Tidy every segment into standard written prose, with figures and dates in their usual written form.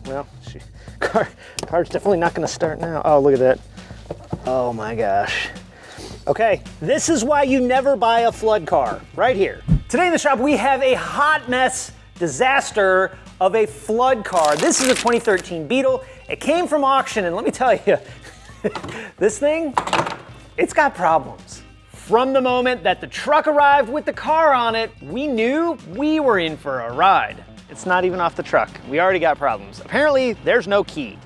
well, car's definitely not gonna start now. Oh, look at that. Oh my gosh. Okay, this is why you never buy a flood car, right here. Today in the shop, we have a hot mess disaster of a flood car. This is a 2013 Beetle. It came from auction, and let me tell you, this thing, it's got problems. From the moment that the truck arrived with the car on it, we knew we were in for a ride. It's not even off the truck. We already got problems. Apparently, there's no key.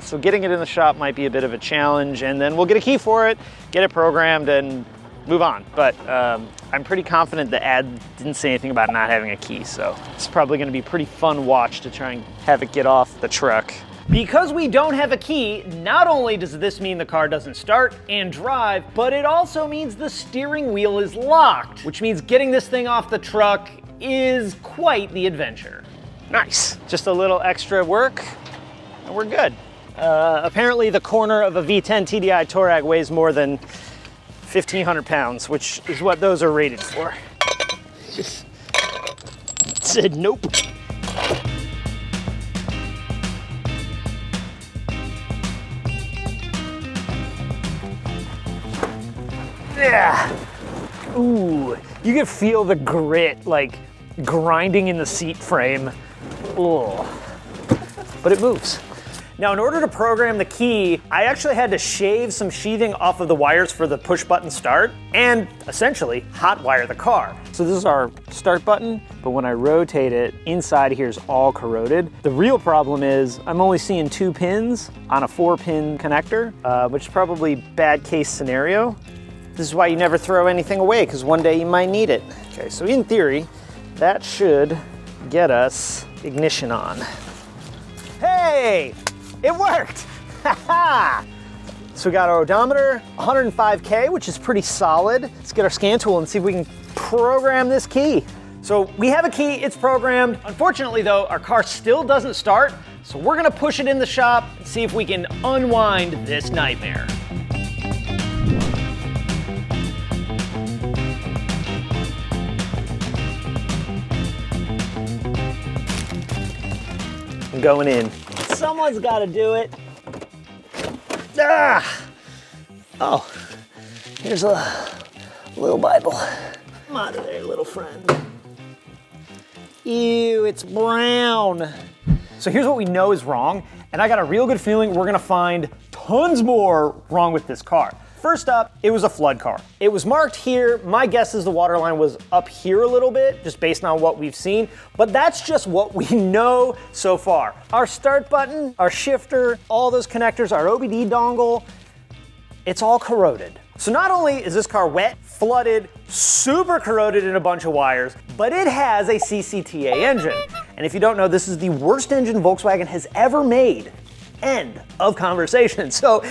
So getting it in the shop might be a bit of a challenge, and then we'll get a key for it, get it programmed, and move on. But I'm pretty confident the ad didn't say anything about not having a key, so it's probably gonna be a pretty fun watch to try and have it get off the truck. Because we don't have a key, not only does this mean the car doesn't start and drive, but it also means the steering wheel is locked, which means getting this thing off the truck is quite the adventure. Nice. Just a little extra work, and we're good. Apparently the corner of a V10 TDI Touareg weighs more than 1,500 pounds, which is what those are rated for. Just said nope. Yeah. Ooh, you can feel the grit like grinding in the seat frame. Ooh. But it moves. Now, in order to program the key, I actually had to shave some sheathing off of the wires for the push button start and essentially hot wire the car. So this is our start button, but when I rotate it, inside here is all corroded. The real problem is I'm only seeing 2 pins on a 4-pin connector, which is probably bad case scenario. This is why you never throw anything away, because one day you might need it. Okay, so in theory, that should get us ignition on. Hey! It worked! Ha-ha! So we got our odometer, 105K, which is pretty solid. Let's get our scan tool and see if we can program this key. So we have a key, it's programmed. Unfortunately though, our car still doesn't start, so we're gonna push it in the shop and see if we can unwind this nightmare. I'm going in. Someone's got to do it. Ah! Oh, here's a little Bible. Come out of there, little friend. Ew, it's brown. So here's what we know is wrong, and I got a real good feeling we're gonna find tons more wrong with this car. First up, it was a flood car. It was marked here. My guess is the water line was up here a little bit, just based on what we've seen, but that's just what we know so far. Our start button, our shifter, all those connectors, our OBD dongle, it's all corroded. So not only is this car wet, flooded, super corroded in a bunch of wires, but it has a CCTA engine. And if you don't know, this is the worst engine Volkswagen has ever made. End of conversation. So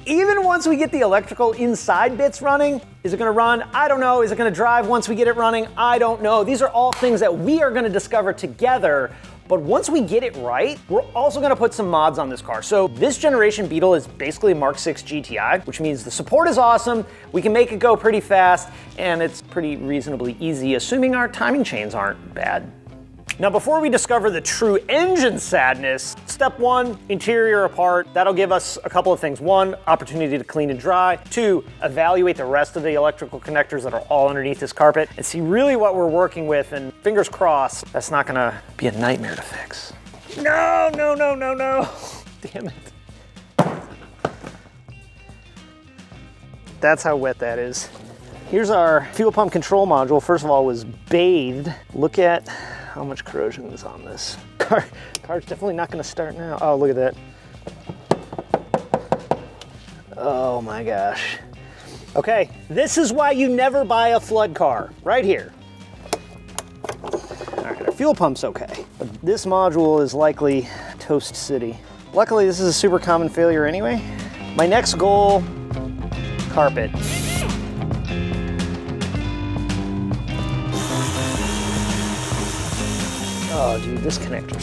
even once we get the electrical inside bits running, is it gonna run? I don't know. Is it gonna drive once we get it running? I don't know. These are all things that we are gonna discover together. But once we get it right, we're also gonna put some mods on this car. So this generation Beetle is basically a Mark 6 GTI, which means the support is awesome, we can make it go pretty fast, and it's pretty reasonably easy, assuming our timing chains aren't bad. Now, before we discover the true engine sadness, step 1, interior apart. That'll give us a couple of things. 1, opportunity to clean and dry. 2, evaluate the rest of the electrical connectors that are all underneath this carpet and see really what we're working with, and fingers crossed, that's not gonna be a nightmare to fix. No, no, no, no, no. Damn it. That's how wet that is. Here's our fuel pump control module. First of all, was bathed. Look at how much corrosion is on this. Car's definitely not gonna start now. Oh, look at that. Oh my gosh. Okay, this is why you never buy a flood car, right here. All right, our fuel pump's okay, but this module is likely toast city. Luckily, this is a super common failure anyway. My next goal, carpet. Oh, dude, this connector.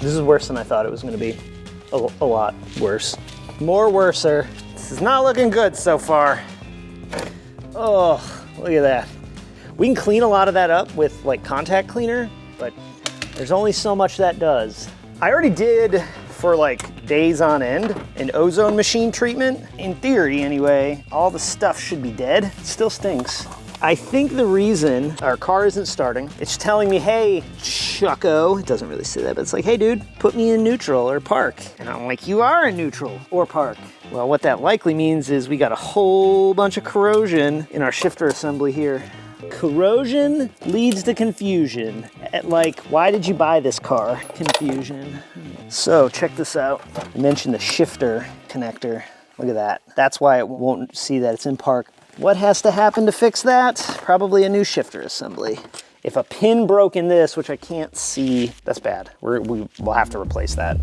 This is worse than I thought it was gonna be. A lot worse. More worser. This is not looking good so far. Oh, look at that. We can clean a lot of that up with like contact cleaner, but there's only so much that does. I already did, for like days on end, an ozone machine treatment. In theory anyway, all the stuff should be dead. It still stinks. I think the reason our car isn't starting, it's telling me, hey, Chucko, it doesn't really say that, but it's like, hey dude, put me in neutral or park. And I'm like, you are in neutral or park. Well, what that likely means is we got a whole bunch of corrosion in our shifter assembly here. Corrosion leads to confusion. Like, why did you buy this car? Confusion. So check this out. I mentioned the shifter connector. Look at that. That's why it won't see that it's in park. What has to happen to fix that? Probably a new shifter assembly. If a pin broke in this, which I can't see, that's bad. We'll have to replace that.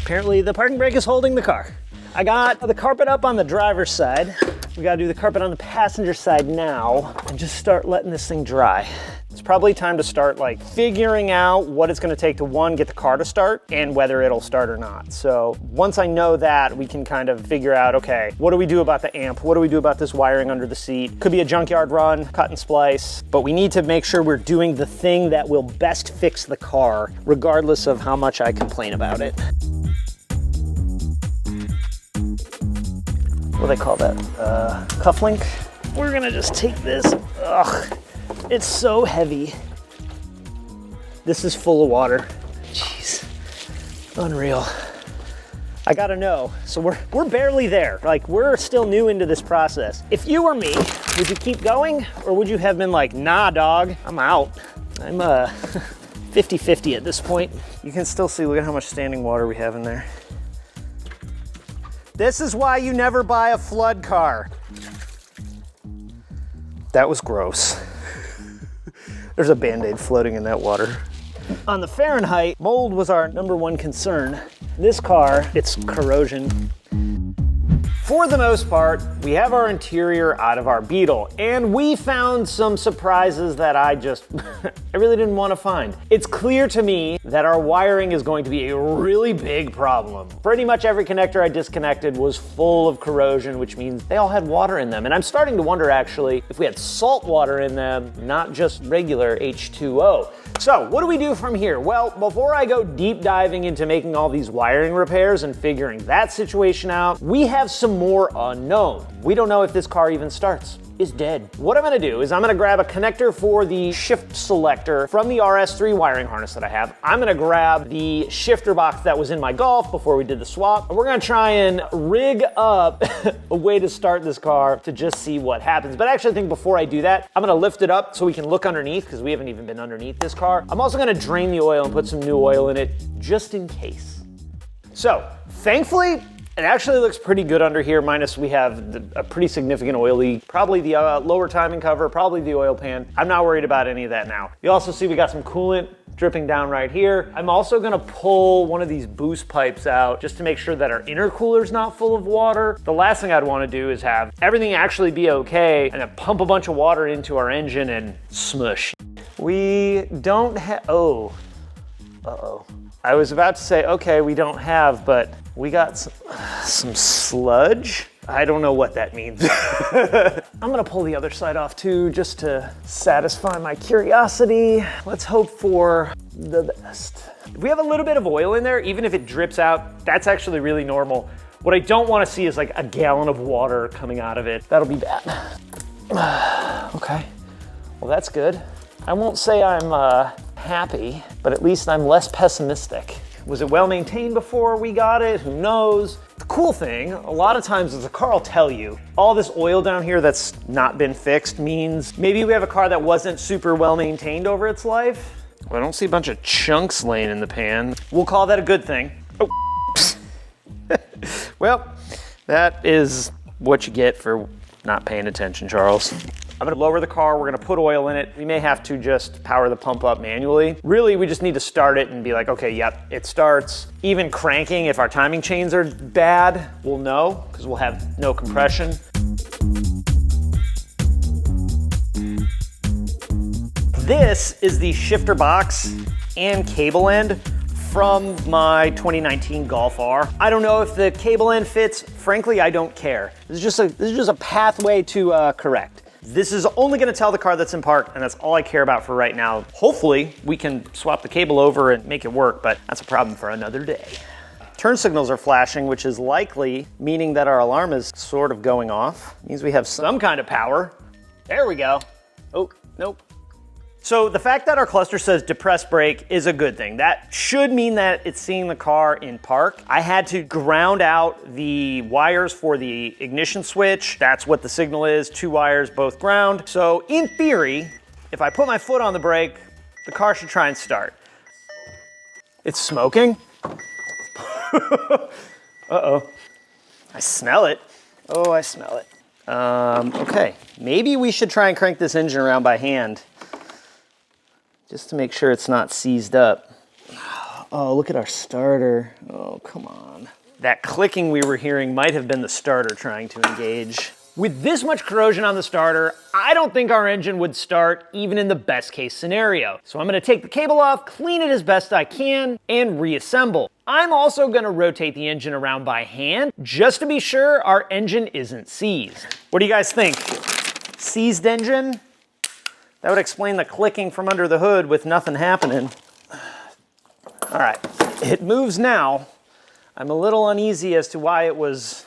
Apparently the parking brake is holding the car. I got the carpet up on the driver's side. We gotta do the carpet on the passenger side now and just start letting this thing dry. It's probably time to start like figuring out what it's gonna take to, one, get the car to start and whether it'll start or not. So once I know that, we can kind of figure out, okay, what do we do about the amp? What do we do about this wiring under the seat? Could be a junkyard run, cut and splice, but we need to make sure we're doing the thing that will best fix the car, regardless of how much I complain about it. What do they call that? Cuff link? We're gonna just take this. Ugh, it's so heavy. This is full of water. Jeez, unreal. I gotta know. So we're barely there. Like, we're still new into this process. If you were me, would you keep going? Or would you have been like, nah, dog, I'm out. I'm 50-50 at this point. You can still see, look at how much standing water we have in there. This is why you never buy a flood car. That was gross. There's a Band-Aid floating in that water. On the Fahrenheit, mold was our #1 concern. This car, it's corrosion. For the most part, we have our interior out of our Beetle, and we found some surprises that I really didn't want to find. It's clear to me that our wiring is going to be a really big problem. Pretty much every connector I disconnected was full of corrosion, which means they all had water in them. And I'm starting to wonder, actually, if we had salt water in them, not just regular H2O. So what do we do from here? Well, before I go deep diving into making all these wiring repairs and figuring that situation out, we have some more unknown. We don't know if this car even starts. It's dead. What I'm gonna do is I'm gonna grab a connector for the shift selector from the RS3 wiring harness that I have. I'm gonna grab the shifter box that was in my Golf before we did the swap. And we're gonna try and rig up a way to start this car to just see what happens. But I actually think before I do that, I'm gonna lift it up so we can look underneath, because we haven't even been underneath this car. I'm also gonna drain the oil and put some new oil in it just in case. So, thankfully, it actually looks pretty good under here, minus we have a pretty significant oil leak, probably the lower timing cover, probably the oil pan. I'm not worried about any of that now. You also see we got some coolant dripping down right here. I'm also gonna pull one of these boost pipes out just to make sure that our intercooler's not full of water. The last thing I'd wanna do is have everything actually be okay and then pump a bunch of water into our engine and smush. We don't have, oh, uh-oh. I was about to say, okay, we don't have, but we got some sludge. I don't know what that means. I'm gonna pull the other side off too, just to satisfy my curiosity. Let's hope for the best. If we have a little bit of oil in there, even if it drips out, that's actually really normal. What I don't wanna see is like a gallon of water coming out of it. That'll be bad. Okay, well that's good. I won't say I'm happy, but at least I'm less pessimistic. Was it well maintained before we got it? Who knows? The cool thing, a lot of times is the car will tell you, all this oil down here that's not been fixed means maybe we have a car that wasn't super well maintained over its life. Well, I don't see a bunch of chunks laying in the pan. We'll call that a good thing. Oh. Well, that is what you get for not paying attention, Charles. I'm gonna lower the car, we're gonna put oil in it. We may have to just power the pump up manually. Really, we just need to start it and be like, okay, yep, it starts. Even cranking, if our timing chains are bad, we'll know, because we'll have no compression. This is the shifter box and cable end from my 2019 Golf R. I don't know if the cable end fits. Frankly, I don't care. This is just a pathway to correct. This is only gonna tell the car that's in park, and that's all I care about for right now. Hopefully, we can swap the cable over and make it work, but that's a problem for another day. Turn signals are flashing, which is likely meaning that our alarm is sort of going off. Means we have some kind of power. There we go. Oh, nope. So the fact that our cluster says depressed brake is a good thing. That should mean that it's seeing the car in park. I had to ground out the wires for the ignition switch. That's what the signal is, 2 wires, both ground. So in theory, if I put my foot on the brake, the car should try and start. It's smoking. Uh-oh. I smell it. Oh, I smell it. Okay, maybe we should try and crank this engine around by hand, just to make sure it's not seized up. Oh, look at our starter. Oh, come on. That clicking we were hearing might have been the starter trying to engage. With this much corrosion on the starter, I don't think our engine would start even in the best case scenario. So I'm gonna take the cable off, clean it as best I can, and reassemble. I'm also gonna rotate the engine around by hand, just to be sure our engine isn't seized. What do you guys think? Seized engine? That would explain the clicking from under the hood with nothing happening. All right, it moves now. I'm a little uneasy as to why it was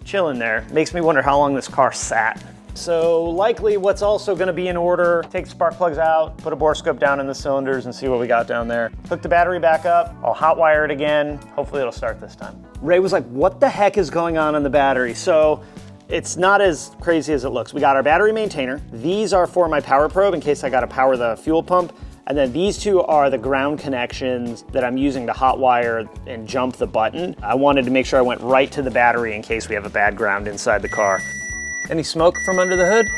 chilling there. Makes me wonder how long this car sat. So likely what's also gonna be in order, take the spark plugs out, put a borescope down in the cylinders and see what we got down there. Hook the battery back up, I'll hotwire it again. Hopefully it'll start this time. Ray was like, what the heck is going on the battery? So it's not as crazy as it looks. We got our battery maintainer. These are for my power probe in case I gotta power the fuel pump. And then these two are the ground connections that I'm using to hotwire and jump the button. I wanted to make sure I went right to the battery in case we have a bad ground inside the car. Any smoke from under the hood?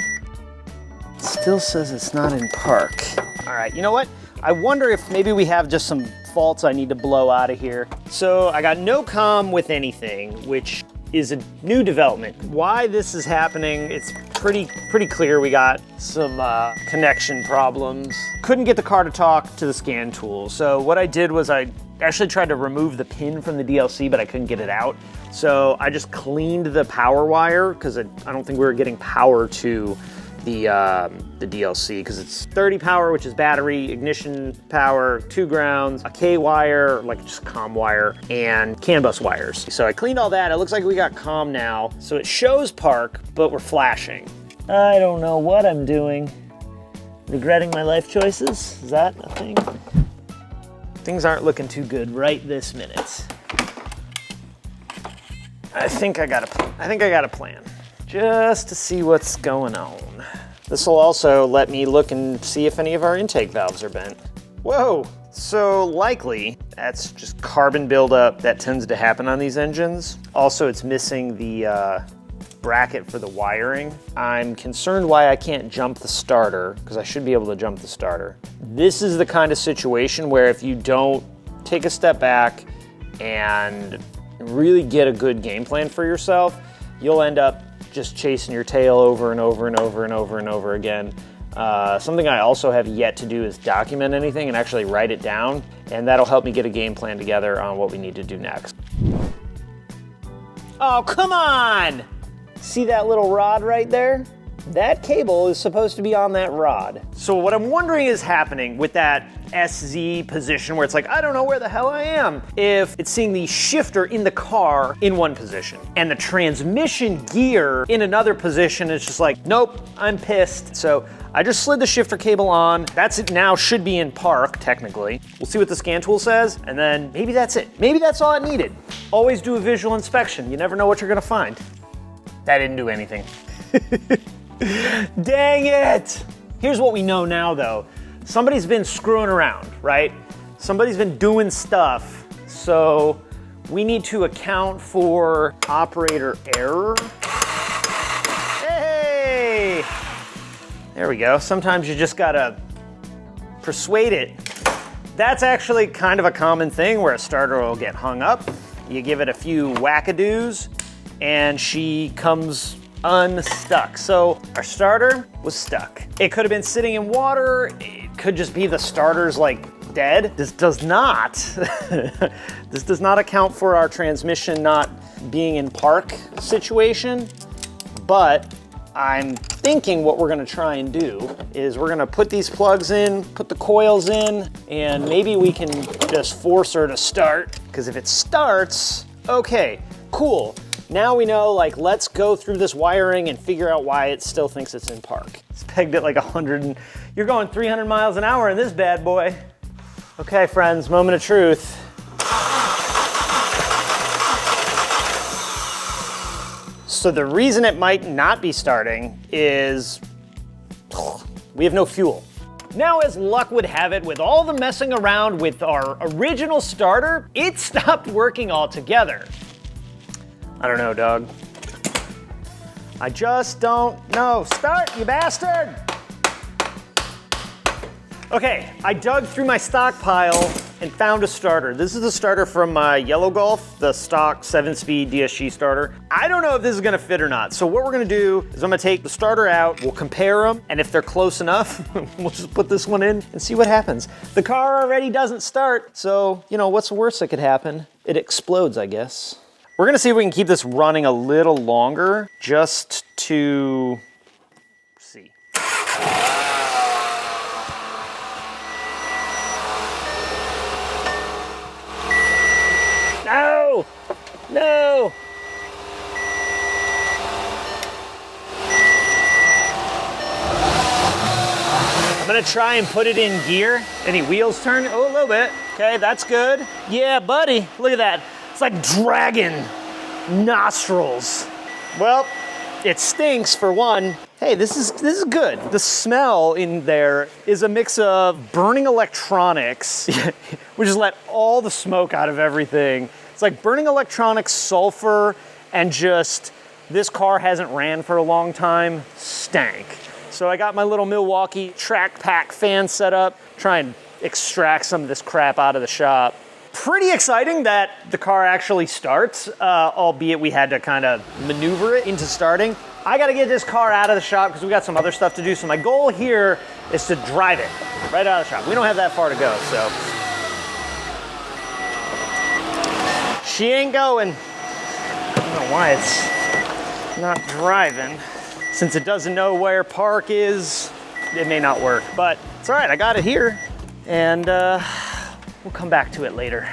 Still says it's not in park. All right, you know what? I wonder if maybe we have just some faults I need to blow out of here. So I got no comm with anything, which is a new development. Why this is happening, it's pretty clear. We got some connection problems. Couldn't get the car to talk to the scan tool. So what I did was I actually tried to remove the pin from the DLC, but I couldn't get it out. So I just cleaned the power wire because I don't think we were getting power to the DLC because it's 30 power, which is battery, ignition power, 2 grounds, a K wire, like just COM wire, and CAN bus wires. So I cleaned all that. It looks like we got COM now. So it shows park, but we're flashing. I don't know what I'm doing. Regretting my life choices? Is that a thing? Things aren't looking too good right this minute. I think I got a plan. Just to see what's going on. This will also let me look and see if any of our intake valves are bent. Whoa, so likely that's just carbon buildup that tends to happen on these engines. Also, it's missing the bracket for the wiring. I'm concerned why I can't jump the starter, because I should be able to jump the starter. This is the kind of situation where if you don't take a step back and really get a good game plan for yourself, you'll end up just chasing your tail over and over and over and over and over again. Something I also have yet to do is document anything and actually write it down, and that'll help me get a game plan together on what we need to do next. Oh, come on! See that little rod right there? That cable is supposed to be on that rod. So what I'm wondering is happening with that SZ position where it's like, I don't know where the hell I am. If it's seeing the shifter in the car in one position and the transmission gear in another position, it's just like, nope, I'm pissed. So I just slid the shifter cable on. That's it now, should be in park, technically. We'll see what the scan tool says, and then maybe that's it. Maybe that's all it needed. Always do a visual inspection. You never know what you're gonna find. That didn't do anything. Dang it! Here's what we know now though. Somebody's been screwing around, right? Somebody's been doing stuff. So we need to account for operator error. Hey! There we go. Sometimes you just gotta persuade it. That's actually kind of a common thing where a starter will get hung up. You give it a few wackadoos and she comes unstuck. So our starter was stuck. It could have been sitting in water. It could just be the starter's like dead. This does not, this does not account for our transmission not being in park situation, but I'm thinking what we're gonna try and do is we're gonna put these plugs in, put the coils in, and maybe we can just force her to start. Because if it starts, okay, cool. Now we know, like, let's go through this wiring and figure out why it still thinks it's in park. It's pegged at like 100, you're going 300 miles an hour in this bad boy. Okay, friends, moment of truth. So the reason it might not be starting is we have no fuel. Now, as luck would have it, with all the messing around with our original starter, it stopped working altogether. I don't know, Doug. I just don't know. Start, you bastard! Okay, I dug through my stockpile and found a starter. This is the starter from my Yellow Golf, the stock 7-speed DSG starter. I don't know if this is gonna fit or not. So what we're gonna do is I'm gonna take the starter out, we'll compare them, and if they're close enough, we'll just put this one in and see what happens. The car already doesn't start, so, you know, what's the worst that could happen? It explodes, I guess. We're gonna see if we can keep this running a little longer, just to see. No! No! I'm gonna try and put it in gear. Any wheels turn? Oh, a little bit. Okay, that's good. Yeah, buddy, look at that. It's like dragon nostrils. Well, it stinks for one. Hey, this is good. The smell in there is a mix of burning electronics, which just let all the smoke out of everything. It's like burning electronics, sulfur, and just this car hasn't ran for a long time. Stank. So I got my little Milwaukee track pack fan set up, try and extract some of this crap out of the shop. Pretty exciting that the car actually starts, albeit we had to kind of maneuver it into starting. I gotta get this car out of the shop because we got some other stuff to do. So my goal here is to drive it right out of the shop. We don't have that far to go, so. She ain't going. I don't know why it's not driving. Since it doesn't know where park is, it may not work, but it's all right, I got it here. And we'll come back to it later.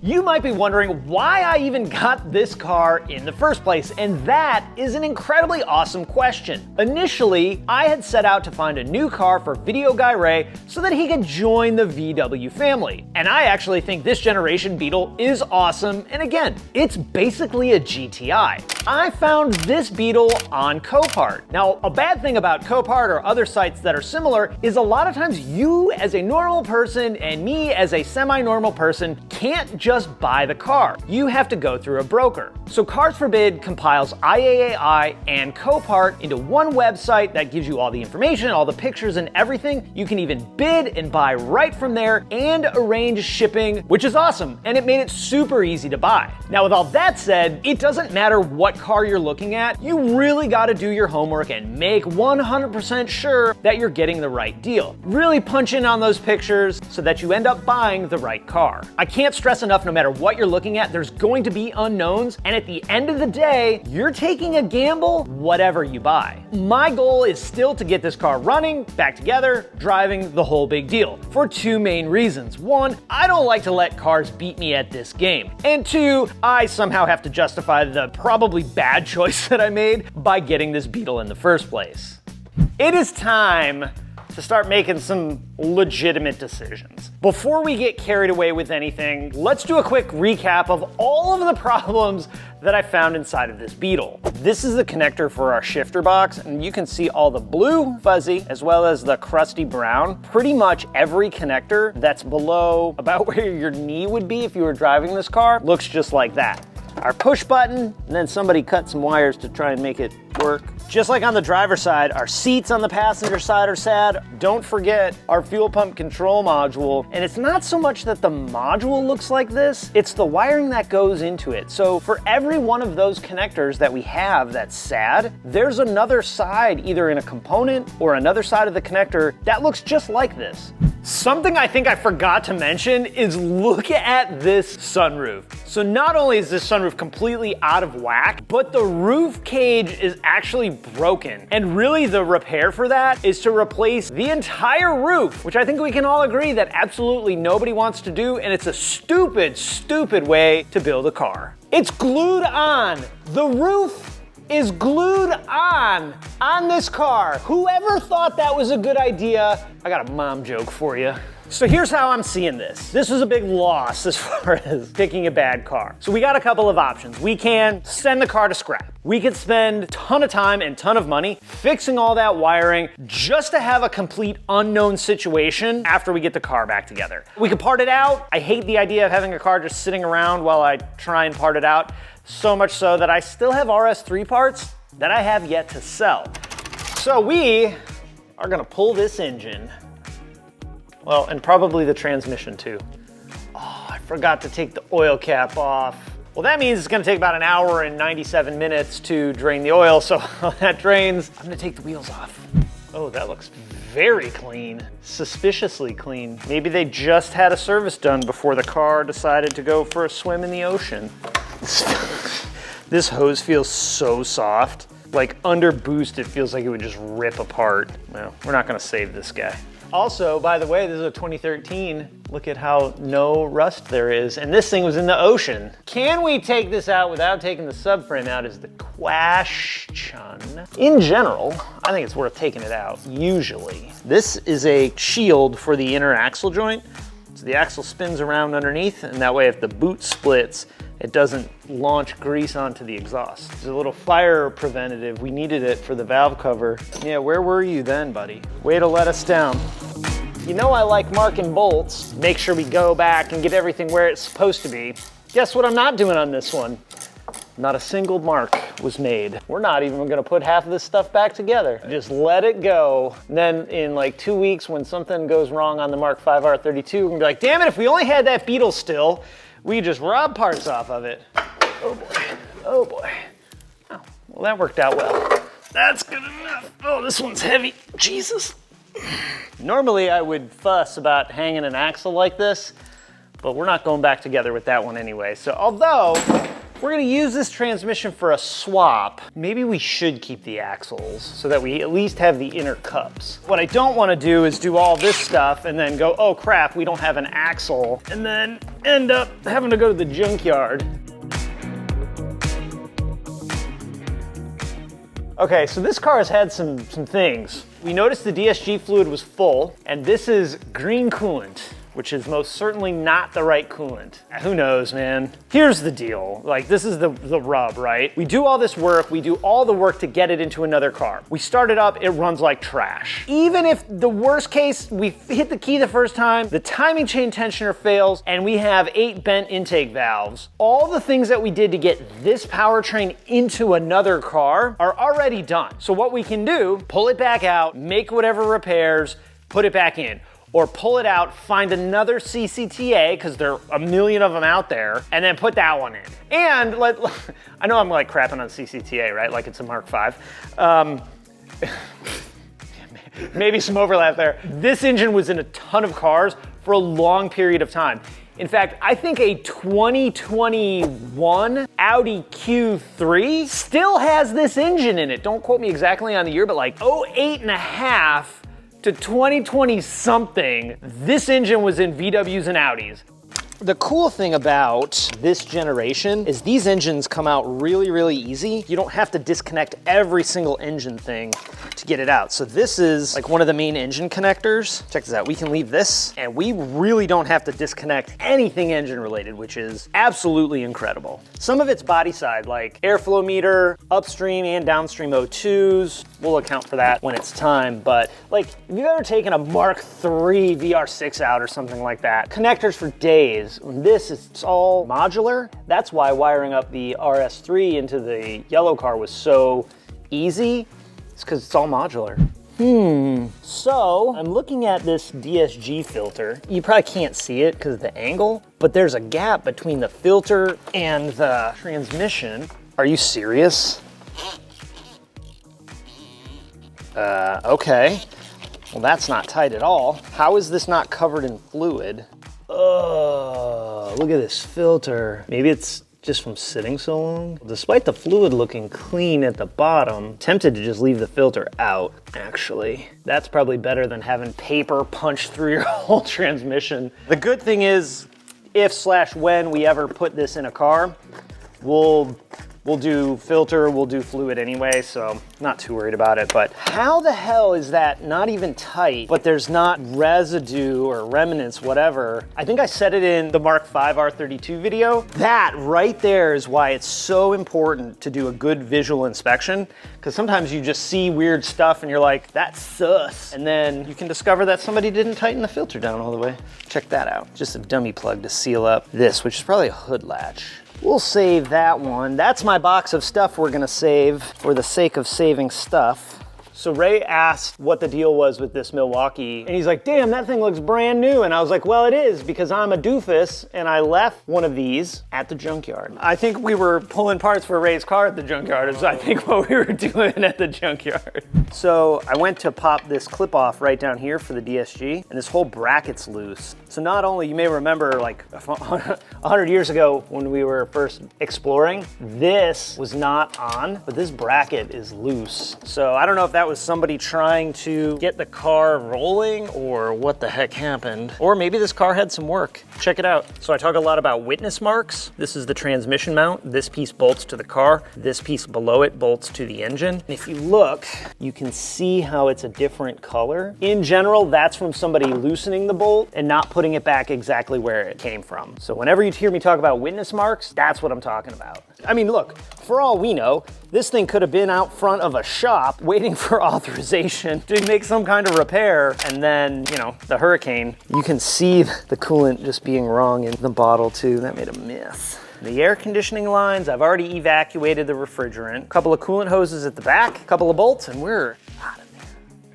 You might be wondering why I even got this car in the first place, and that is an incredibly awesome question. Initially, I had set out to find a new car for Video Guy Ray so that he could join the VW family. And I actually think this generation Beetle is awesome, and again, it's basically a GTI. I found this Beetle on Copart. Now, a bad thing about Copart or other sites that are similar is a lot of times you as a normal person and me as a semi-normal person can't just buy the car. You have to go through a broker. So Cars Forbid compiles IAAI and Copart into one website that gives you all the information, all the pictures and everything. You can even bid and buy right from there and arrange shipping, which is awesome. And it made it super easy to buy. Now, with all that said, it doesn't matter what car you're looking at, you really gotta do your homework and make 100% sure that you're getting the right deal. Really punch in on those pictures so that you end up buying the right car. I can't stress enough, no matter what you're looking at, there's going to be unknowns, and at the end of the day, you're taking a gamble whatever you buy. My goal is still to get this car running, back together, driving, the whole big deal, for two main reasons. One, I don't like to let cars beat me at this game. And two, I somehow have to justify the probably bad choice that I made by getting this Beetle in the first place. It is time to start making some legitimate decisions. Before we get carried away with anything, let's do a quick recap of all of the problems that I found inside of this Beetle. This is the connector for our shifter box, and you can see all the blue fuzzy as well as the crusty brown. Pretty much every connector that's below about where your knee would be if you were driving this car looks just like that. Our push button, and then somebody cut some wires to try and make it work. Just like on the driver's side, our seats on the passenger side are sad. Don't forget our fuel pump control module. And it's not so much that the module looks like this, it's the wiring that goes into it. So for every one of those connectors that we have that's sad, there's another side, either in a component or another side of the connector, that looks just like this. Something I think I forgot to mention is look at this sunroof. So not only is this sunroof completely out of whack, but the roof cage is actually broken. And really the repair for that is to replace the entire roof, which I think we can all agree that absolutely nobody wants to do, and it's a stupid, stupid way to build a car. It's glued on. The roof is glued on this car. Whoever thought that was a good idea, I got a mom joke for you. So here's how I'm seeing this. This was a big loss as far as picking a bad car. So we got a couple of options. We can send the car to scrap. We could spend a ton of time and ton of money fixing all that wiring just to have a complete unknown situation after we get the car back together. We could part it out. I hate the idea of having a car just sitting around while I try and part it out. So much so that I still have RS3 parts that I have yet to sell. So we are gonna pull this engine. Well, and probably the transmission too. Oh, I forgot to take the oil cap off. Well, that means it's gonna take about an hour and 97 minutes to drain the oil, so while that drains, I'm gonna take the wheels off. Oh, that looks very clean, suspiciously clean. Maybe they just had a service done before the car decided to go for a swim in the ocean. This hose feels so soft. Like under boost, it feels like it would just rip apart. Well, we're not gonna save this guy. Also, by the way, this is a 2013. Look at how no rust there is. And this thing was in the ocean. Can we take this out without taking the subframe out is the question. In general, I think it's worth taking it out, usually. This is a shield for the inner axle joint. So the axle spins around underneath, and that way if the boot splits, it doesn't launch grease onto the exhaust. It's a little fire preventative. We needed it for the valve cover. Yeah, where were you then, buddy? Way to let us down. You know I like marking bolts. Make sure we go back and get everything where it's supposed to be. Guess what I'm not doing on this one? Not a single mark was made. We're not even gonna put half of this stuff back together. Just let it go. And then in like 2 weeks, when something goes wrong on the Mark V R32, we're gonna be like, damn it, if we only had that Beetle still, we could just rob parts off of it. Oh boy, oh boy. Oh, well that worked out well. That's good enough. Oh, this one's heavy, Jesus. Normally I would fuss about hanging an axle like this, but we're not going back together with that one anyway. So although we're gonna use this transmission for a swap, maybe we should keep the axles so that we at least have the inner cups. What I don't wanna do is do all this stuff and then go, oh crap, we don't have an axle, and then end up having to go to the junkyard. Okay, so this car has had some things. We noticed the DSG fluid was full, and this is green coolant, which is most certainly not the right coolant. Who knows, man? Here's the deal. Like, this is the rub, right? We do all this work, we do all the work to get it into another car. We start it up, it runs like trash. Even if the worst case, we hit the key the first time, the timing chain tensioner fails, and we have 8 bent intake valves, all the things that we did to get this powertrain into another car are already done. So what we can do, pull it back out, make whatever repairs, put it back in. Or pull it out, find another CCTA, because there are a million of them out there, and then put that one in. And I know I'm like crapping on CCTA, right? Like it's a Mark V. Maybe some overlap there. This engine was in a ton of cars for a long period of time. In fact, I think a 2021 Audi Q3 still has this engine in it. Don't quote me exactly on the year, but like 08.5 to 2020 something, this engine was in VWs and Audis. The cool thing about this generation is these engines come out really, really easy. You don't have to disconnect every single engine thing to get it out. So this is like one of the main engine connectors. Check this out, we can leave this and we really don't have to disconnect anything engine related, which is absolutely incredible. Some of it's body side, like airflow meter, upstream and downstream O2s. We'll account for that when it's time, but like if you've ever taken a Mark III VR6 out or something like that, connectors for days. This is all modular. That's why wiring up the RS3 into the yellow car was so easy. It's because it's all modular. So I'm looking at this DSG filter. You probably can't see it because of the angle, but there's a gap between the filter and the transmission. Are you serious? Okay. Well, that's not tight at all. How is this not covered in fluid? Oh, look at this filter. Maybe it's just from sitting so long. Despite the fluid looking clean at the bottom, tempted to just leave the filter out, actually. That's probably better than having paper punched through your whole transmission. The good thing is, if/when we ever put this in a car, we'll do filter, we'll do fluid anyway, so not too worried about it. But how the hell is that not even tight, but there's not residue or remnants, whatever? I think I said it in the Mark V R32 video. That right there is why it's so important to do a good visual inspection, because sometimes you just see weird stuff and you're like, that's sus. And then you can discover that somebody didn't tighten the filter down all the way. Check that out. Just a dummy plug to seal up this, which is probably a hood latch. We'll save that one. That's my box of stuff we're gonna save for the sake of saving stuff. So Ray asked what the deal was with this Milwaukee, and he's like, damn, that thing looks brand new. And I was like, well, it is, because I'm a doofus, and I left one of these at the junkyard. I think we were pulling parts for Ray's car at the junkyard, is I think what we were doing at the junkyard. So I went to pop this clip off right down here for the DSG, and this whole bracket's loose. So not only, you may remember like 100 years ago when we were first exploring, this was not on, but this bracket is loose. So I don't know if that was somebody trying to get the car rolling or what the heck happened. Or maybe this car had some work. Check it out. So I talk a lot about witness marks. This is the transmission mount. This piece bolts to the car. This piece below it bolts to the engine. And if you look, you can see how it's a different color. In general, that's from somebody loosening the bolt and not putting it back exactly where it came from. So whenever you hear me talk about witness marks, that's what I'm talking about. I mean, look, for all we know, this thing could have been out front of a shop waiting for authorization to make some kind of repair, and then, you know, the hurricane. You can see the coolant just being wrong in the bottle too. That made a mess. The air conditioning lines, I've already evacuated the refrigerant. A couple of coolant hoses at the back, a couple of bolts, and we're out of there.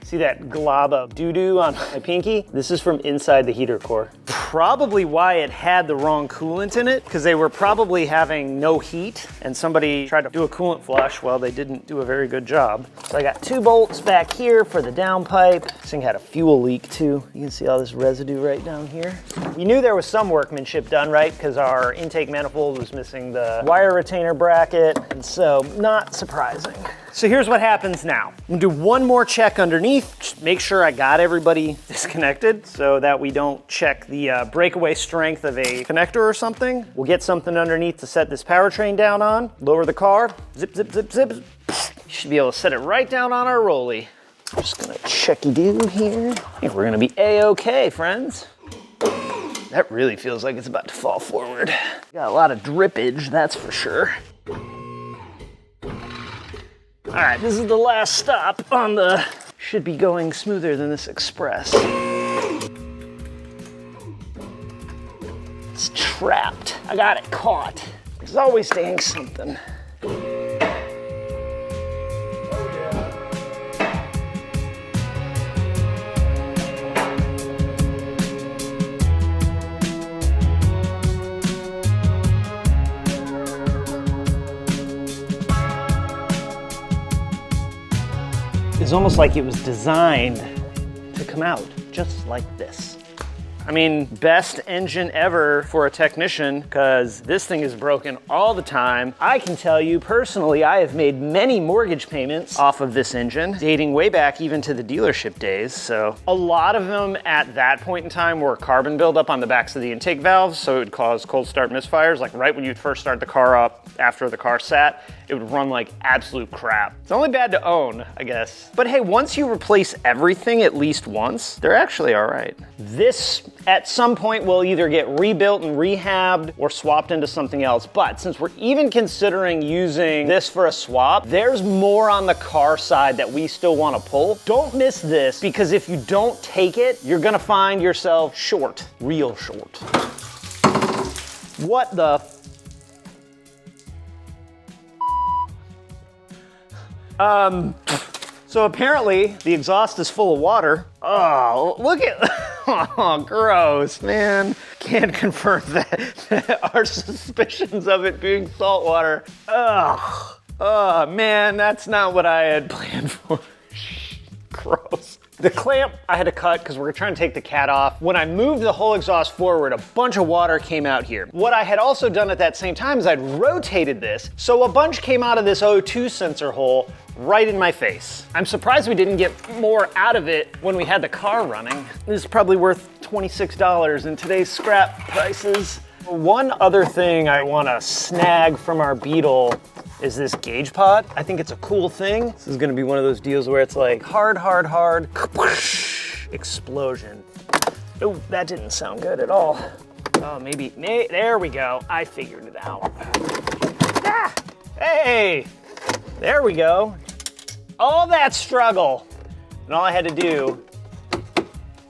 See that glob of doo-doo on my pinky? This is from inside the heater core. Probably why it had the wrong coolant in it, because they were probably having no heat, and somebody tried to do a coolant flush. Well, they didn't do a very good job. So I got 2 bolts back here for the downpipe. This thing had a fuel leak too. You can see all this residue right down here. We knew there was some workmanship done, right? Because our intake manifold was missing the wire retainer bracket, and so not surprising. So here's what happens now. I'm gonna do one more check underneath, just make sure I got everybody disconnected so that we don't check the breakaway strength of a connector or something. We'll get something underneath to set this powertrain down on, lower the car, zip, zip, zip, zip. You should be able to set it right down on our rollie. I'm just gonna checky-do here. I think we're gonna be A-okay, friends. That really feels like it's about to fall forward. Got a lot of drippage, that's for sure. All right, this is the last stop on the, should be going smoother than this Express. It's trapped. I got it caught. There's always staying something. It's almost like it was designed to come out just like this. I mean, best engine ever for a technician, because this thing is broken all the time. I can tell you personally, I have made many mortgage payments off of this engine, dating way back even to the dealership days. So a lot of them at that point in time were carbon buildup on the backs of the intake valves, so it would cause cold start misfires. Like right when you first start the car up after the car sat, it would run like absolute crap. It's only bad to own, I guess. But hey, once you replace everything at least once, they're actually all right. This, at some point, will either get rebuilt and rehabbed or swapped into something else. But since we're even considering using this for a swap, there's more on the car side that we still want to pull. Don't miss this, because if you don't take it, you're gonna find yourself short, real short. What the so apparently the exhaust is full of water. Oh, look at, oh, gross, man. Can't confirm that. Our suspicions of it being salt water. Ugh, oh man, that's not what I had planned for. Gross. The clamp I had to cut because we were trying to take the cat off. When I moved the whole exhaust forward, a bunch of water came out here. What I had also done at that same time is I'd rotated this, so a bunch came out of this O2 sensor hole right in my face. I'm surprised we didn't get more out of it when we had the car running. This is probably worth $26 in today's scrap prices. One other thing I want to snag from our Beetle is this gauge pod. I think it's a cool thing. This is gonna be one of those deals where it's like hard, hard, hard, explosion. Oh, that didn't sound good at all. Oh, maybe, there we go. I figured it out. Ah, hey, there we go. All that struggle, and all I had to do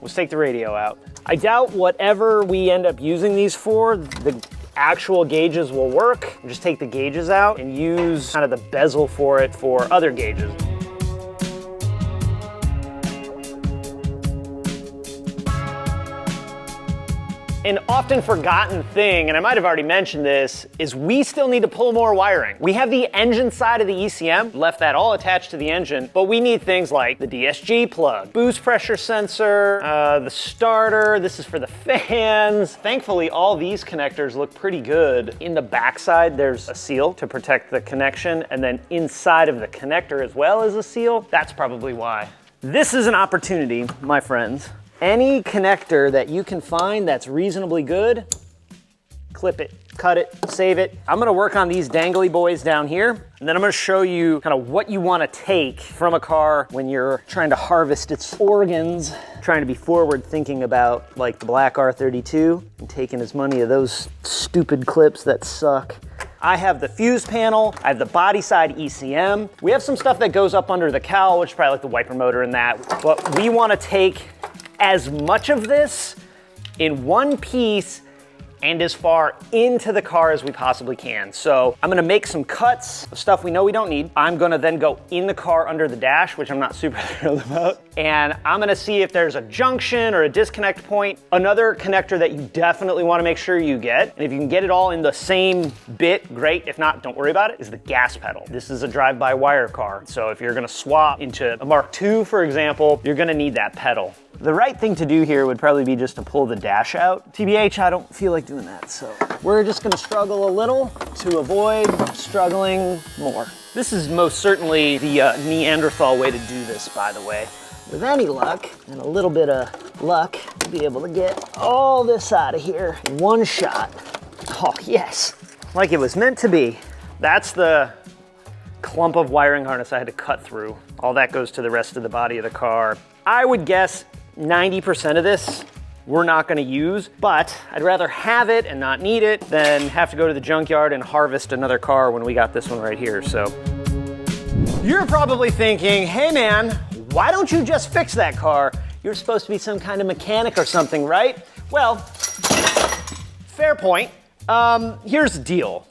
was take the radio out. I doubt whatever we end up using these for, the actual gauges will work. Just take the gauges out and use kind of the bezel for it for other gauges. An often forgotten thing, and I might have already mentioned this, is we still need to pull more wiring. We have the engine side of the ECM, left that all attached to the engine, but we need things like the DSG plug, boost pressure sensor, the starter, this is for the fans. Thankfully, all these connectors look pretty good. In the backside, there's a seal to protect the connection, and then inside of the connector as well is a seal. That's probably why. This is an opportunity, my friends. Any connector that you can find that's reasonably good, clip it, cut it, save it. I'm gonna work on these dangly boys down here, and then I'm gonna show you kind of what you wanna take from a car when you're trying to harvest its organs, trying to be forward thinking about like the black R32 and taking as many of those stupid clips that suck. I have the fuse panel, I have the body side ECM. We have some stuff that goes up under the cowl, which is probably like the wiper motor and that, but we wanna take as much of this in one piece and as far into the car as we possibly can. So I'm gonna make some cuts of stuff we know we don't need. I'm gonna then go in the car under the dash, which I'm not super thrilled about. And I'm gonna see if there's a junction or a disconnect point. Another connector that you definitely wanna make sure you get, and if you can get it all in the same bit, great. If not, don't worry about it, is the gas pedal. This is a drive-by-wire car. So if you're gonna swap into a Mark II, for example, you're gonna need that pedal. The right thing to do here would probably be just to pull the dash out. TBH, I don't feel like doing that, so we're just gonna struggle a little to avoid struggling more. This is most certainly the Neanderthal way to do this, by the way. With any luck, and a little bit of luck, we'll be able to get all this out of here in one shot. Oh, yes, like it was meant to be. That's the clump of wiring harness I had to cut through. All that goes to the rest of the body of the car. I would guess 90% of this we're not gonna use, but I'd rather have it and not need it than have to go to the junkyard and harvest another car when we got this one right here, so. You're probably thinking, hey man, why don't you just fix that car? You're supposed to be some kind of mechanic or something, right? Well, fair point. Here's the deal.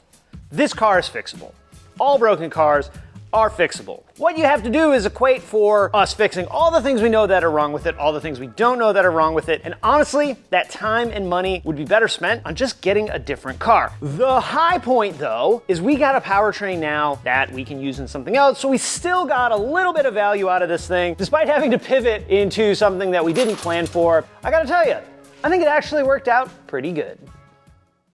This car is fixable. All broken cars are fixable. What you have to do is equate for us fixing all the things we know that are wrong with it, all the things we don't know that are wrong with it, and honestly, that time and money would be better spent on just getting a different car. The high point though, is we got a powertrain now that we can use in something else, so we still got a little bit of value out of this thing, despite having to pivot into something that we didn't plan for. I gotta tell you, I think it actually worked out pretty good.